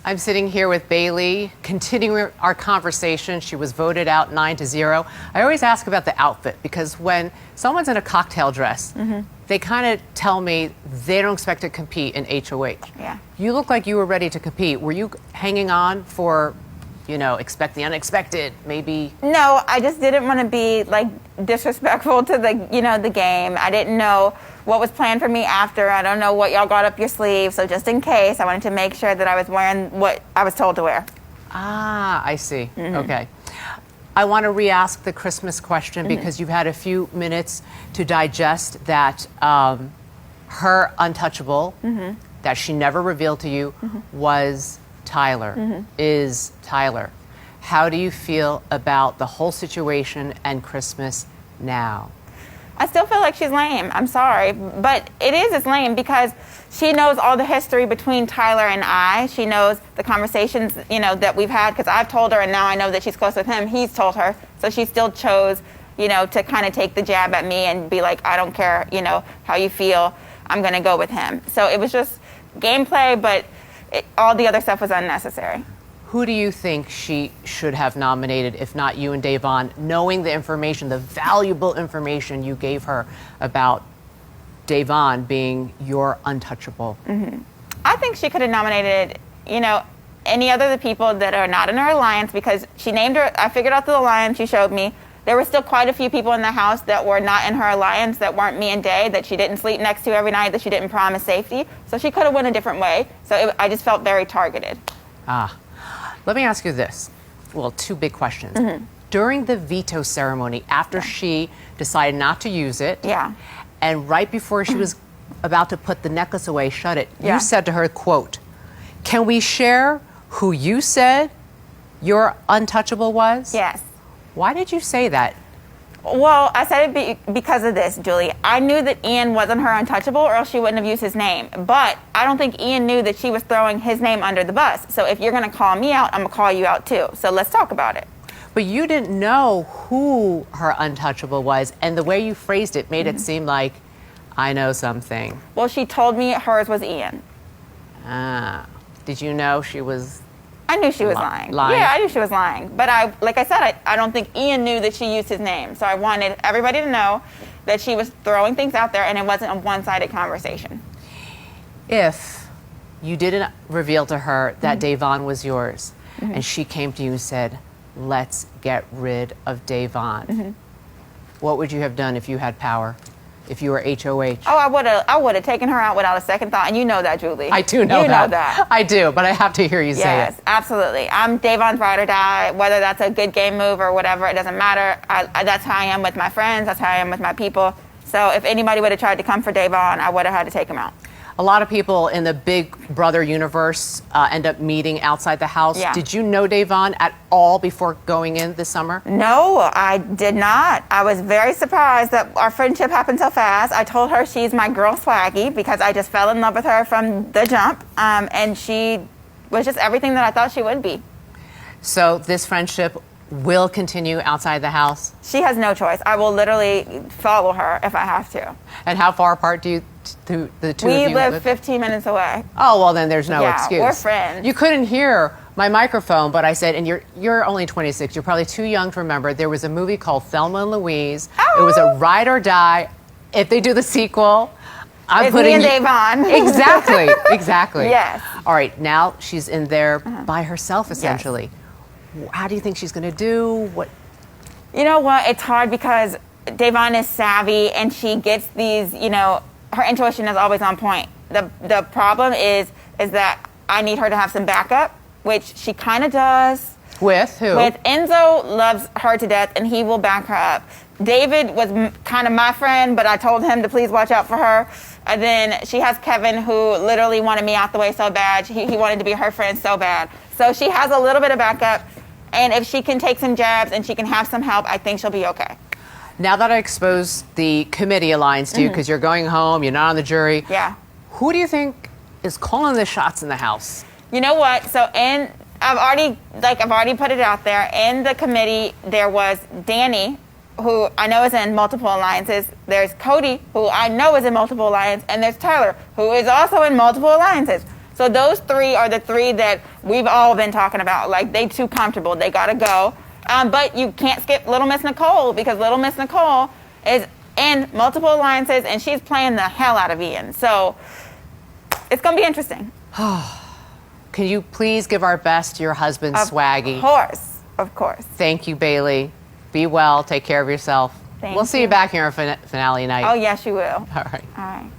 I'm sitting here with Bayleigh, continuing our conversation. She was voted out 9-0. I always ask about the outfit because when someone's in a cocktail dress, they kind of tell me they don't expect to compete in HOH. Yeah. You look like you were ready to compete. Were you hanging on for, expect the unexpected, maybe? No, I just didn't want to be disrespectful to the game. I didn't know what was planned for me after. I don't know what y'all got up your sleeve. So just in case, I wanted to make sure that I was wearing what I was told to wear. Ah, I see. Okay. I want to re-ask the Christmas question because you've had a few minutes to digest that her untouchable that she never revealed to you was Tyler, is Tyler. How do you feel about the whole situation and Christmas now? I still feel like she's lame. I'm sorry. But it's lame because she knows all the history between Tyler and I. She knows the conversations, that we've had because I've told her and now I know that she's close with him. He's told her. So she still chose, to kind of take the jab at me and be like, I don't care, how you feel. I'm going to go with him. So it was just gameplay, but all the other stuff was unnecessary. Who do you think she should have nominated, if not you and Davon, knowing the information, the valuable information you gave her about Davon being your untouchable? I think she could have nominated, any other of the people that are not in her alliance because she named her. I figured out the alliance she showed me. There were still quite a few people in the house that were not in her alliance, that weren't me and Day, that she didn't sleep next to every night, that she didn't promise safety. So she could have went a different way. So I just felt very targeted. Let me ask you this. Well, two big questions. During the veto ceremony, after she decided not to use it, and right before she was about to put the necklace away, shut it, you said to her, quote, "Can we share who you said your untouchable was?" Yes. Why did you say that? Well, I said it because of this, Julie. I knew that Ian wasn't her untouchable or else she wouldn't have used his name. But I don't think Ian knew that she was throwing his name under the bus. So if you're going to call me out, I'm going to call you out too. So let's talk about it. But you didn't know who her untouchable was, and the way you phrased it made it seem like, I know something. Well, she told me hers was Ian. Did you know she was... I knew she was lying. Yeah, I knew she was lying. But like I said, I don't think Ian knew that she used his name. So I wanted everybody to know that she was throwing things out there and it wasn't a one-sided conversation. If you didn't reveal to her that Davon was yours and she came to you and said, let's get rid of Davon, what would you have done if you had power? If you were HOH? Oh, I would have taken her out without a second thought, and you know that, Julie. I do know that. You know that. I do, but I have to hear you say it. Yes, absolutely. I'm Davon's ride or die, whether that's a good game move or whatever, it doesn't matter. That's how I am with my friends, that's how I am with my people. So if anybody would have tried to come for Davon, I would have had to take him out. A lot of people in the Big Brother universe end up meeting outside the house. Yeah. Did you know Davon at all before going in this summer? No, I did not. I was very surprised that our friendship happened so fast. I told her she's my girl Swaggy because I just fell in love with her from the jump. And she was just everything that I thought she would be. So this friendship will continue outside the house? She has no choice. I will literally follow her if I have to. And how far apart do the two of you live? We live 15 minutes away. Oh, well, then there's no excuse. We're friends. You couldn't hear my microphone, but I said, and you're only 26. You're probably too young to remember. There was a movie called Thelma and Louise. Oh. It was a ride or die. If they do the sequel, it's me and Davon. Exactly. Yes. All right, now she's in there by herself, essentially. Yes. How do you think she's going to do? What? You know what? It's hard because Davon is savvy and she gets these, her intuition is always on point. The problem is that I need her to have some backup, which she kind of does. With who? With Enzo, loves her to death and he will back her up. David was kind of my friend, but I told him to please watch out for her. And then she has Kevin, who literally wanted me out the way so bad. He wanted to be her friend so bad. So she has a little bit of backup. And if she can take some jabs and she can have some help, I think she'll be okay. Now that I exposed the committee alliance to you, because you're going home, you're not on the jury. Yeah. Who do you think is calling the shots in the house? You know what? So I've already put it out there. In the committee, there was Danny, who I know is in multiple alliances. There's Cody, who I know is in multiple alliances. And there's Tyler, who is also in multiple alliances. So those three are the three that we've all been talking about. Like, they too comfortable. They got to go. But you can't skip Little Miss Nicole, because Little Miss Nicole is in multiple alliances, and she's playing the hell out of Ian. So it's going to be interesting. Can you please give our best to your husband, Swaggy? Of course. Thank you, Bayleigh. Be well. Take care of yourself. Thank We'll see you back here on finale night. Oh, yes, you will. All right. All right.